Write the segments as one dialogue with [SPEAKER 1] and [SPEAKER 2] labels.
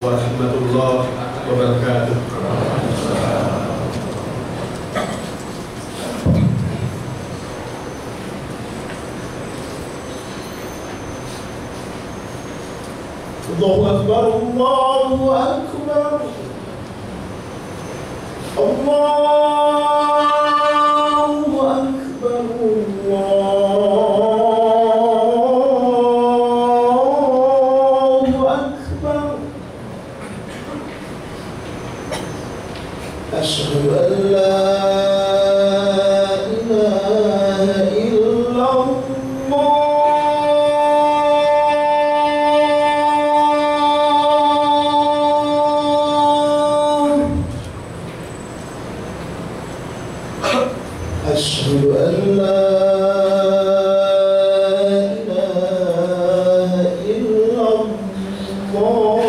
[SPEAKER 1] warahmatullahi wabarakatuh.
[SPEAKER 2] Allahu Akbar, Allahu Akbar, Allahu Akbar, Allahu Akbar. Asyhadu an la ilaha illallah. أشهد أن لا إله إلا الله.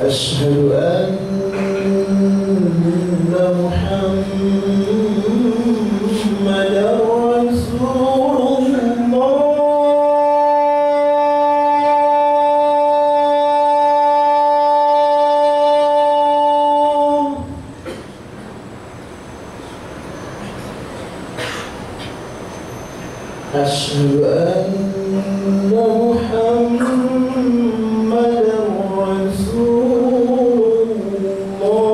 [SPEAKER 2] أشهد أن محمدا رسول الله. أشهد أن محمدا رسول الله.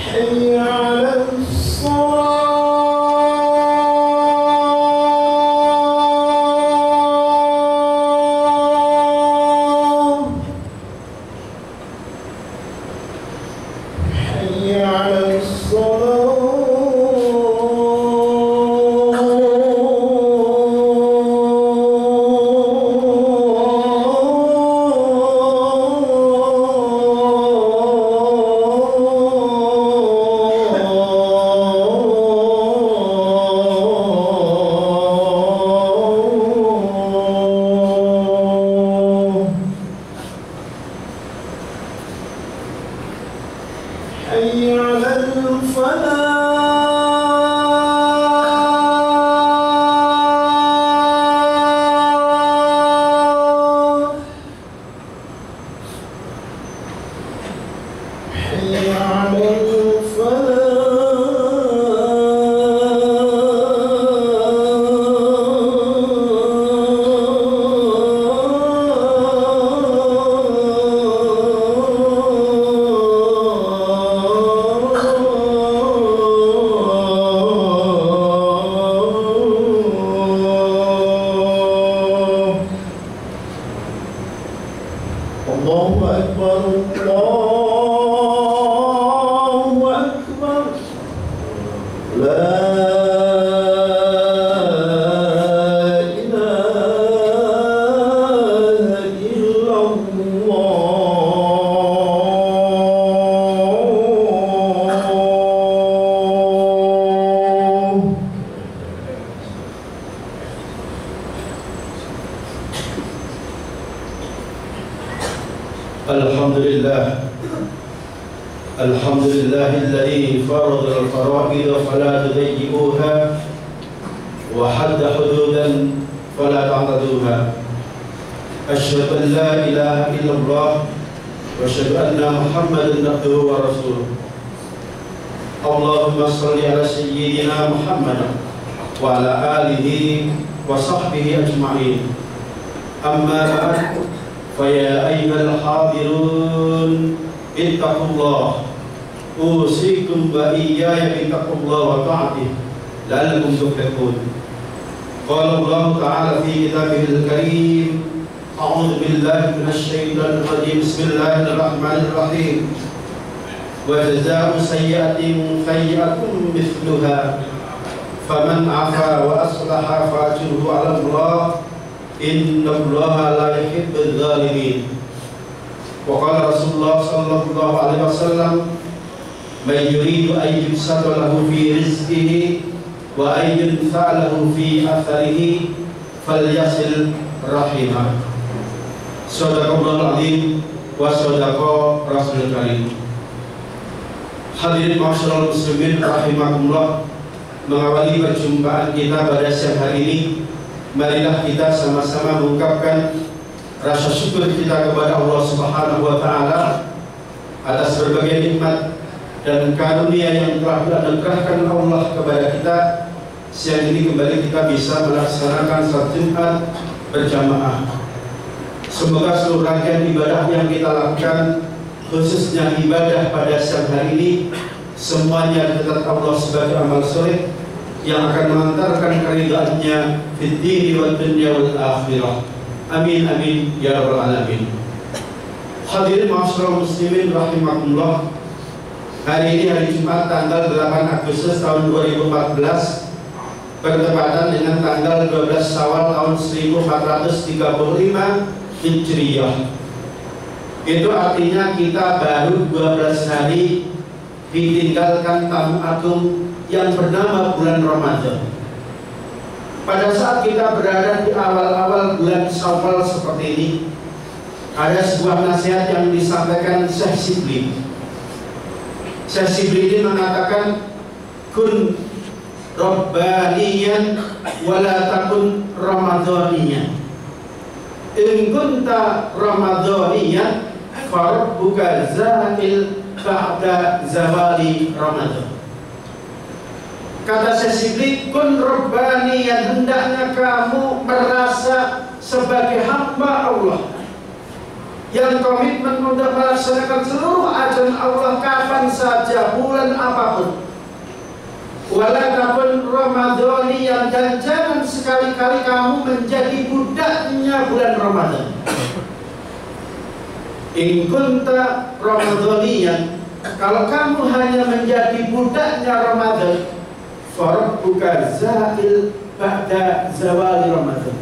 [SPEAKER 2] حي على الصلاة. حي على الصلاة. حي على الفلاح. حي على الله أكبر، الله أكبر. لا إله إلا الله.
[SPEAKER 1] الحمد لله الذي فرض الفرائض فلا تضيئوها وحد حدودا فلا تعتدوها. أشهد أن لا إله إلا الله وأشهد أن محمدا عبده ورسوله. اللهم صل على سيدنا محمد وعلى آله وصحبه أجمعين. أما بعد، فيا أيها الحاضرون اتقوا الله، أوصيكم وإياي بتقوى الله وطاعته لعلكم تفلحون. قال الله تعالى في كتابه الكريم: أعوذ بالله من الشيطان الرجيم، بسم الله الرحمن الرحيم. وجزاء سيئة سيئة مثلها فمن عفا وأصلح فأجره على الله إن الله لا يحب الظالمين. Wa qala Rasulullah sallallahu alaihi wasallam, "Man yuridu an yubsata lahu fi rizqihi wa an yunfa'a lahu fi atharihi falyasil rahimah." Shadaqallahul azim wa shadaqa Rasulul karim. Hadirin ma'asyiral muslimin rahimakumullah, mengawali perjumpaan kita pada siang hari ini, marilah kita sama-sama mengungkapkan rasa syukur kita kepada Allah Subhanahu wa taala atas berbagai nikmat dan karunia yang telah dianugerahkan Allah kepada kita. Siang ini kembali kita bisa melaksanakan salat Jumat berjamaah. Semoga seluruh rangkaian ibadah yang kita lakukan, khususnya ibadah pada siang hari ini, semuanya dicatat Allah sebagai amal soleh yang akan mengantarkan keridhaannya fid dini wad dunya wal akhirah. Amin amin ya rabbal alamin. Hadirin ma'asyiral muslimin rahimakumullah, hari ini hari Jumat tanggal 8 Agustus tahun 2014 bertepatan dengan tanggal 12 Syawal tahun 1435 Hijriyah. Itu artinya kita baru 12 hari ditinggalkan tamu agung yang bernama bulan Ramadan. Pada saat kita berada di awal-awal bulan Syawal seperti ini, ada sebuah nasihat yang disampaikan Syekh Shibli. Syekh Shibli ini mengatakan, kun rabbaniyan wala takun ramadhaniyan. In kunta ramadhaniyan farabbuka zahil ba'da zawali Ramadan. Kata Syekh Shibli, kun rabbani, yang hendaknya kamu merasa sebagai hamba Allah yang komitmen untuk melaksanakan seluruh ajaran Allah kapan saja, bulan apapun. Walaupun Ramadhani, yang dan jangan sekali-kali kamu menjadi budaknya bulan Ramadan. In kunta ramadhaniyan, kalau kamu hanya menjadi budaknya Ramadan, farabbuka zahil ba'da zawali Ramadan.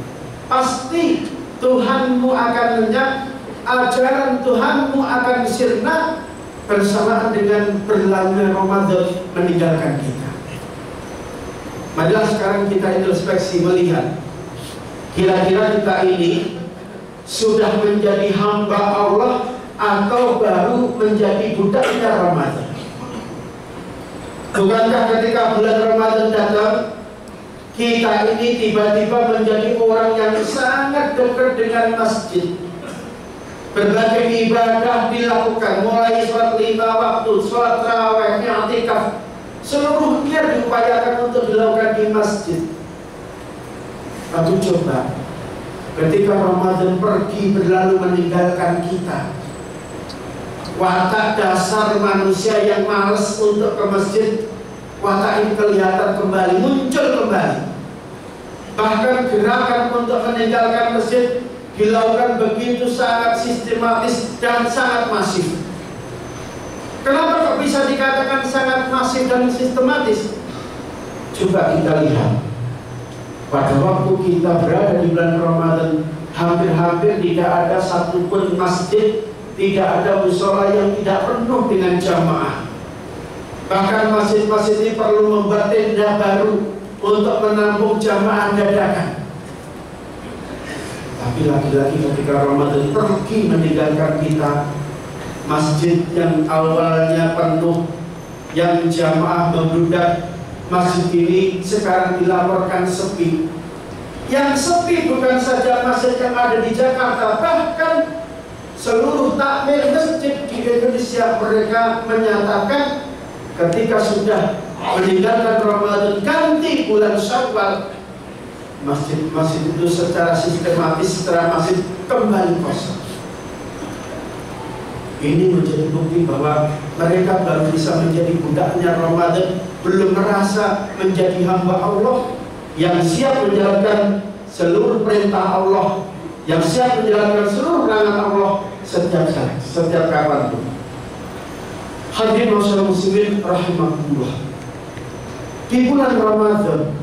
[SPEAKER 1] Pasti Tuhanmu akan lenyap, ajaran Tuhanmu akan sirna bersamaan dengan berlalunya Ramadan meninggalkan kita. Marilah sekarang kita introspeksi melihat, kira-kira kita ini sudah menjadi hamba Allah atau baru menjadi budaknya Ramadan? Bukankah ketika bulan Ramadan datang, kita ini tiba-tiba menjadi orang yang sangat dekat dengan masjid. Berbagai ibadah dilakukan, mulai sholat 5 waktu, sholat tarawih, i'tikaf, seluruhnya diupayakan untuk dilakukan di masjid. Tapi coba, ketika Ramadan pergi berlalu meninggalkan kita, watak dasar manusia yang malas untuk ke masjid, watak ini kelihatan kembali, muncul kembali. Bahkan gerakan untuk meninggalkan masjid dilakukan begitu sangat sistematis dan sangat masif. Kenapa kok bisa dikatakan sangat masif dan sistematis? Coba kita lihat, pada waktu kita berada di bulan Ramadan, hampir-hampir tidak ada satupun masjid, tidak ada mushola yang tidak penuh dengan jamaah. Bahkan masjid-masjid ini perlu membuat tenda baru untuk menampung jamaah dadakan. Tapi lagi-lagi ketika Ramadan pergi meninggalkan kita, masjid yang awalnya penuh, yang jamaah membludak, masjid ini sekarang dilaporkan sepi. Yang sepi bukan saja masjid yang ada di Jakarta, bahkan seluruh takmir masjid di Indonesia, mereka menyatakan ketika sudah meninggalkan Ramadan ganti bulan Syawal, masjid-masjid itu secara sistematis, secara masif kembali kosong. Ini menjadi bukti bahwa mereka baru bisa menjadi budaknya Ramadan, belum merasa menjadi hamba Allah yang siap menjalankan seluruh perintah Allah, yang siap menjalankan seluruh larangan Allah setiap saat, setiap kapan pun. Hadirin masyarakat muslimin rahimakumullah, di bulan Ramadan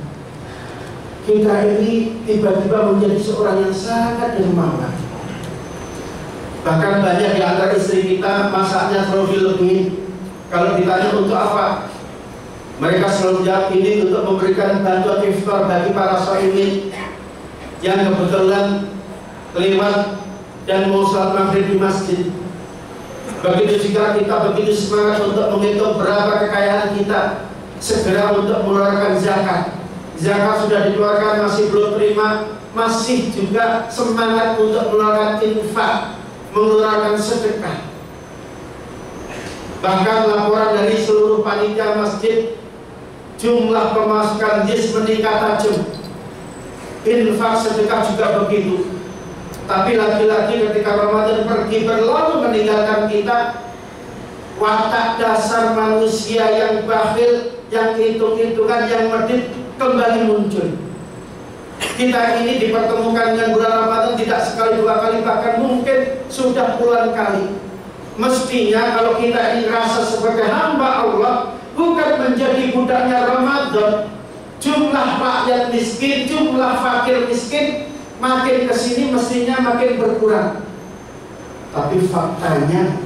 [SPEAKER 1] kita ini tiba-tiba menjadi seorang yang sangat dermawan. Bahkan banyak di antara masaknya terlebih lebih. Kalau ditanya untuk apa, mereka selalu jawab ini untuk memberikan bantuan iftar bagi para shaimin yang kebetulan lewat dan mau sholat maghrib di masjid. Begitu juga kita begitu semangat untuk menghitung berapa kekayaan kita, segera untuk mengeluarkan zakat. Zakat sudah dikeluarkan masih belum terima, masih juga semangat untuk mengeluarkan infak, mengeluarkan sedekah. Bahkan laporan dari seluruh panitia masjid, jumlah pemasukan jis meningkat tajam. Infak sedekah juga begitu. Tapi lagi-lagi ketika Ramadan pergi berlalu meninggalkan kita, watak dasar manusia yang bakhil, yang hitung-hitungan, yang medit kembali muncul. Kita ini dipertemukan dengan bulan Ramadan tidak sekali dua kali, bahkan mungkin sudah puluhan kali. Mestinya kalau kita ini rasa sebagai hamba Allah, bukan menjadi budaknya Ramadan. Jumlah rakyat miskin, jumlah fakir miskin makin kesini mestinya makin berkurang. Tapi faktanya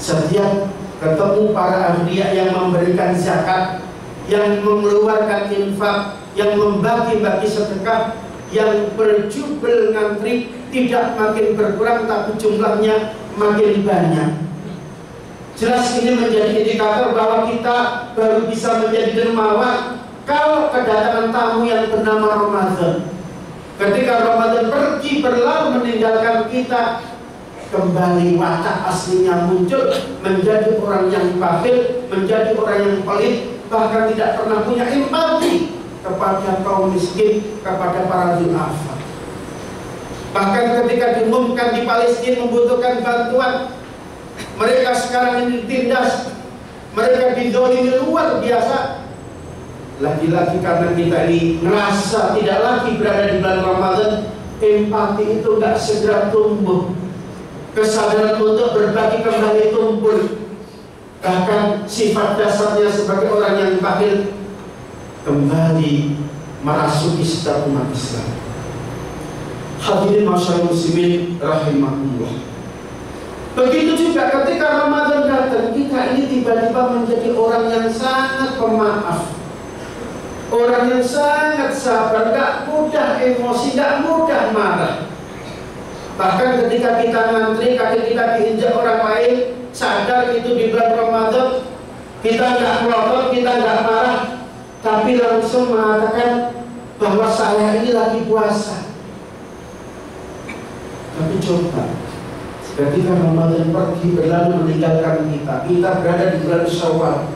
[SPEAKER 1] setiap ketemu para awliya yang memberikan zakat, yang mengeluarkan infak, yang membagi-bagi sedekah, yang berjubel ngantri, tidak makin berkurang tapi jumlahnya makin banyak. Jelas ini menjadi indikator bahwa kita baru bisa menjadi dermawan kalau kedatangan tamu yang bernama Ramadan. Ketika Ramadan pergi berlalu meninggalkan kita, kembali watak aslinya muncul, menjadi orang yang bakhil, menjadi orang yang pelit, bahkan tidak pernah punya empati kepada kaum miskin, kepada para du'afa. Bahkan ketika diumumkan di Palestina membutuhkan bantuan, mereka sekarang ini ditindas, mereka didolimi luar biasa. Lagi-lagi karena kita ini merasa tidak lagi berada di bulan Ramadan, empati itu tidak segera tumbuh, kesadaran untuk berbagi kembali tumbuh. Bahkan sifat dasarnya sebagai orang yang bakhil kembali merasuki setiap umat Islam. Hadirin masyarakat muslimin rahimahullah. Begitu juga ketika Ramadan datang, kita ini tiba-tiba menjadi orang yang sangat pemaaf, orang yang sangat sabar, gak mudah emosi, gak mudah marah. Bahkan ketika kita ngantri, kaki kita diinjak orang lain, sadar itu di bulan Ramadan, kita gak melotot, kita gak marah, tapi langsung mengatakan bahwa saya ini lagi puasa. Tapi coba, ketika Ramadan pergi berlalu meninggalkan kita, kita berada di bulan Syawal,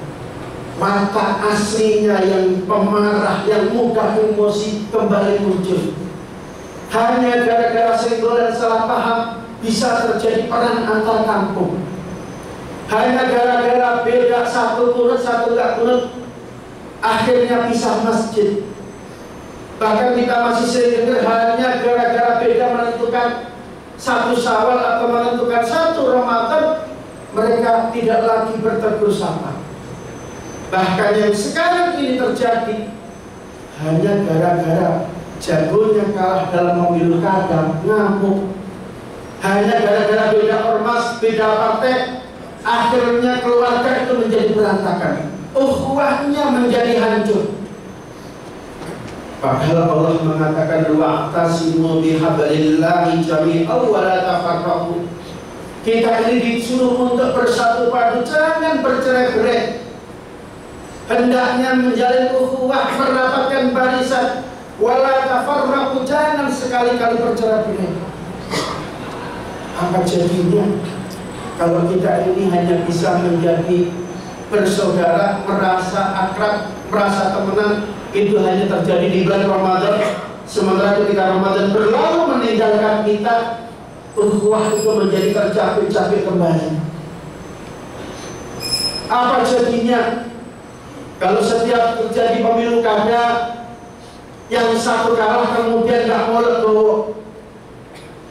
[SPEAKER 1] watak aslinya yang pemarah, yang mudah emosi kembali muncul. Hanya gara-gara senggol dan salah paham bisa terjadi perang antar kampung. Hanya gara-gara beda satu kunut satu gak kunut, akhirnya pisah masjid. Bahkan kita masih sering dengar hanya gara-gara beda menentukan satu Syawal atau menentukan satu Ramadan, mereka tidak lagi bertegur sapa. Bahkan yang sekarang ini terjadi hanya gara-gara jagonya kalah dalam pemilu kada, ngamuk. Hanya gara-gara beda ormas, beda partai, akhirnya keluarga itu menjadi berantakan, ukhuwahnya menjadi hancur. Padahal Allah mengatakan wa'tasimu bihablillahi jami'an wa la tafarraqu. Kita ini disuruh untuk bersatu padu, jangan bercerai-berai. Hendaknya menjalin ukhuwah, merapatkan barisan, wa la tafarraqu, jangan sekali-kali bercerai-berai. Apa jadinya kalau kita ini hanya bisa menjadi bersaudara, merasa akrab, merasa temenan? Itu hanya terjadi di bulan Ramadan. Sementara ketika Ramadan berlalu meninggalkan kita, ukhuwah itu menjadi tercapek-capek kembali. Apa jadinya kalau setiap terjadi pemilu kada, yang satu kalah kemudian gak mau legowo?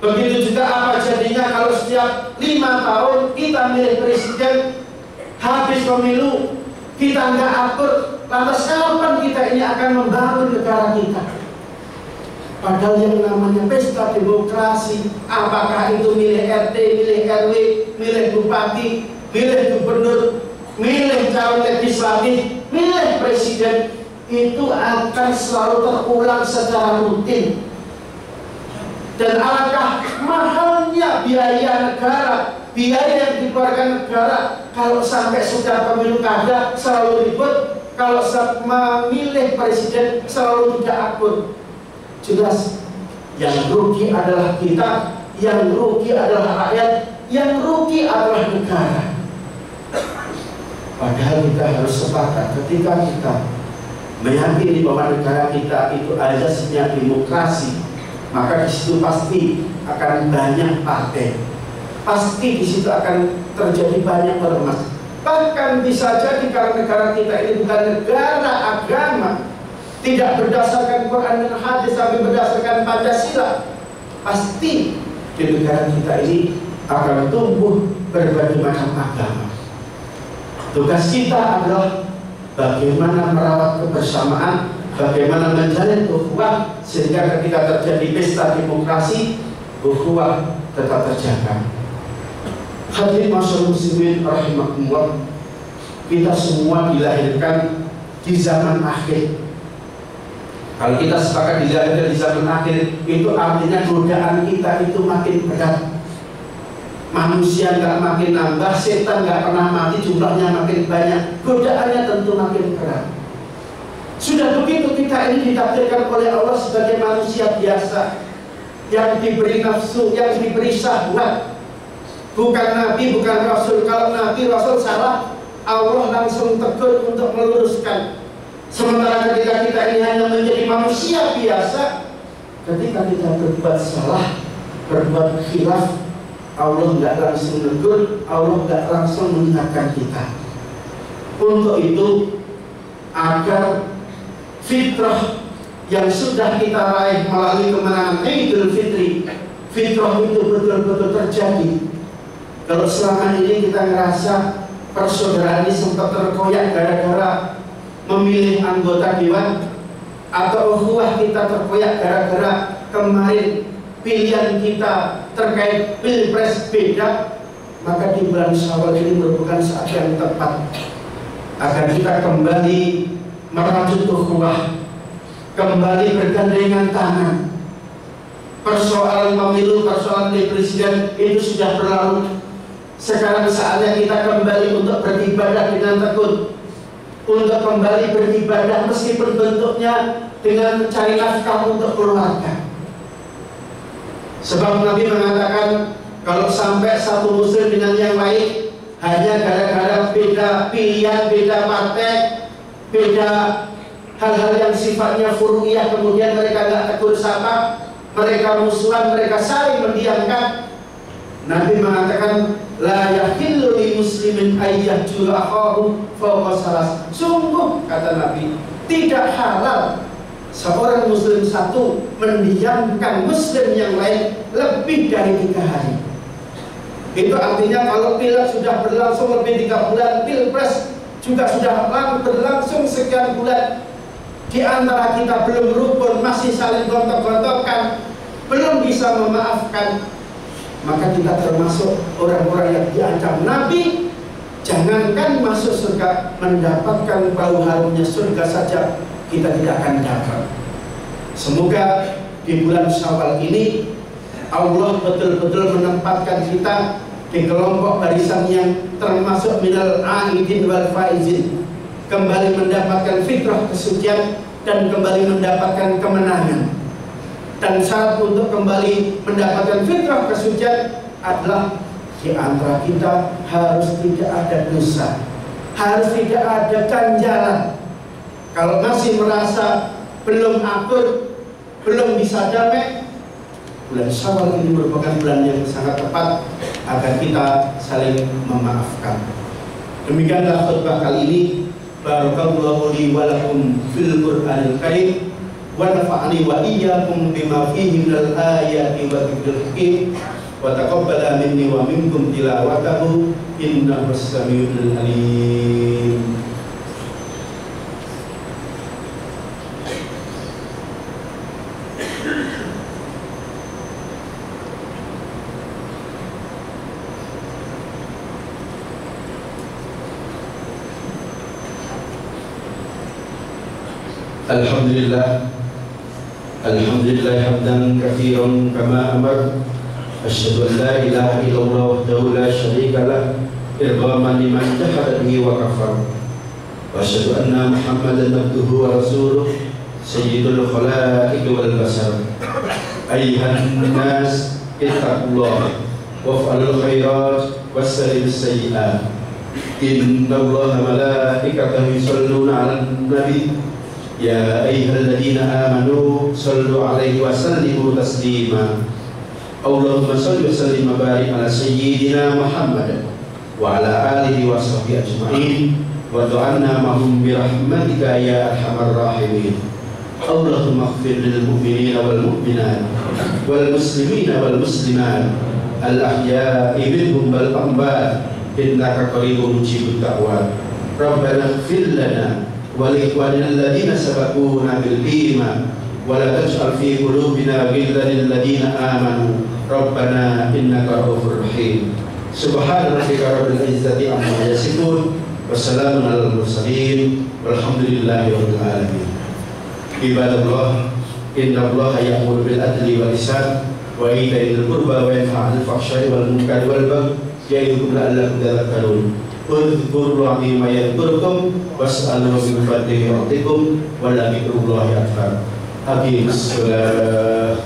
[SPEAKER 1] Begitu juga apa jadinya kalau setiap 5 tahun kita milih presiden, habis pemilu kita nggak atur, lantas kapan kita ini akan membangun negara kita? Padahal yang namanya pesta demokrasi, apakah itu milih RT, milih RW, milih bupati, milih gubernur, milih calon legislatif, milih presiden, itu akan selalu terulang secara rutin. Dan alangkah mahalnya biaya negara, biaya yang dikeluarkan negara. Kalau sampai sudah pemilu kada selalu ribut, kalau memilih presiden selalu tidak akur. Jelas yang rugi adalah kita, yang rugi adalah rakyat, yang rugi adalah negara. Padahal kita harus sepakat ketika kita meyakini bahwa negara kita itu asasnya demokrasi, maka di situ pasti akan banyak partai, pasti di situ akan terjadi banyak ormas. Bahkan bisa jadi karena negara kita ini bukan negara agama, tidak berdasarkan Quran dan hadis, tapi berdasarkan Pancasila, pasti di negara kita ini akan tumbuh berbagai macam agama. Tugas kita adalah bagaimana merawat kebersamaan, bagaimana menjalin ukhuwah sehingga ketika terjadi pesta demokrasi, ukhuwah tetap terjaga. Hadirin masyarakat muslimin rahimakumullah, kita semua dilahirkan di zaman akhir. Kalau kita sepakat dilahirkan di zaman akhir, itu artinya godaan kita itu makin berat. Manusia nggak makin nambah, setan nggak pernah mati, jumlahnya makin banyak, godaannya tentu makin berat. Sudah begitu kita ini ditakdirkan oleh Allah sebagai manusia biasa yang diberi nafsu, yang diberi syahwat. Bukan nabi, bukan rasul. Kalau nabi, rasul salah, Allah langsung tegur untuk meluruskan. Sementara ketika kita ini hanya menjadi manusia biasa, ketika kita berbuat salah, berbuat khilaf, Allah nggak langsung menegur, Allah nggak langsung mengingatkan kita. Untuk itu, agar fitrah yang sudah kita raih melalui kemenangan Idul Fitri, fitrah itu betul-betul terjadi. Kalau selama ini kita ngerasa persaudaraan ini sempat terkoyak gara-gara memilih anggota dewan, atau ukhuwah kita terkoyak gara-gara kemarin pilihan kita terkait pilpres beda, maka di bulan Syawal ini merupakan saat yang tepat agar kita kembali merajut ukhuwah, kembali bergandengan tangan. Persoalan pemilu, persoalan presiden itu sudah berlalu. Sekarang saatnya kita kembali untuk beribadah dengan tekun, untuk kembali beribadah meskipun bentuknya dengan mencari nafkah untuk keluarga. Sebab Nabi mengatakan kalau sampai satu muslim dengan yang lain hanya gara-gara beda pilihan, beda partai, beda hal-hal yang sifatnya furu'iyah, kemudian mereka nggak tegur sapa, mereka musuhan, mereka saling mendiamkan. Nabi mengatakan la yahillu li muslimin ayyahjura akhahu fawqa salas. Sungguh, kata Nabi, tidak halal seorang muslim satu mendiamkan muslim yang lain lebih dari 3 hari. Itu artinya kalau pilek sudah berlangsung lebih 3 bulan, pilpres juga sudah berlangsung sekian bulan, di antara kita belum rukun, masih saling gontok-gontokan, belum bisa memaafkan, maka kita termasuk orang-orang yang diancam Nabi. Jangankan masuk surga, mendapatkan bau harumnya surga saja kita tidak akan dapat. Semoga di bulan Syawal ini Allah betul-betul menempatkan kita di kelompok barisan yang termasuk minal aidin wal faizin, kembali mendapatkan fitrah kesucian dan kembali mendapatkan kemenangan. Dan syarat untuk kembali mendapatkan fitrah kesucian adalah di antara kita harus tidak ada dosa, harus tidak ada ganjalan. Kalau masih merasa belum akur, belum bisa damai, bulan Syawal ini merupakan bulan yang sangat tepat agar kita saling memaafkan. Demikianlah khutbah kali ini. Barakallahu li wa lakum fil Qur'anil Karim wa nafa'ani wa iyyakum bima fihi minal ayati wa dzikril hakim wa taqabbala minni wa minkum tilawatahu innahu as-sami'ul alim. Alhamdulillah hamdan katsiran kama amar. Asyhadu an la ilaha illallah wahdahu la syarika lah irghaman liman jahada bihi wa kafar. Wa asyhadu anna Muhammadan abduhu wa rasuluh sayyidul khalaiqi wal basar. Ayyuhan nas ittaqullah waf'alul khairat wassalil sayyi'at. Innallaha malaikatahu yusholluna 'alan nabi ya ayyuhalladzina amanu shallu 'alaihi wa sallimu taslima. Allahumma shalli wa sallim wa barik ala sayyidina Muhammad wa ala alihi wa sahbihi ajma'in wa du'anna mahum bi rahmatika ya arhamar rahimin. Allahumma ighfir lil mu'minina wal mu'minat wal muslimina wal muslimat al ahya'i minhum wal amwat innaka qaribun mujibud da'wat. Rabbana ighfir lana wa li ikhwanina alladhina sabaquna bil iman wa la taj'al fi qulubina ghillan lil ladzina amanu Rabbana innaka ra'ufur rahim. Subhana rabbika rabbil izzati amma yasifun wa salamun alal mursalin walhamdulillahi rabbil alamin. Ibadallah, innallaha ya'muru bil adli wal ihsan wa ita'i dzil qurba wa yanha 'anil fahsya'i wal munkari wal baghi ya'idukum la'allakum tadhakkarun. Udhkurullaha bima yadhkurukum was'aluhu min fadlihi yu'tikum wa la dzikrullahi akbar. Aqimus shalah.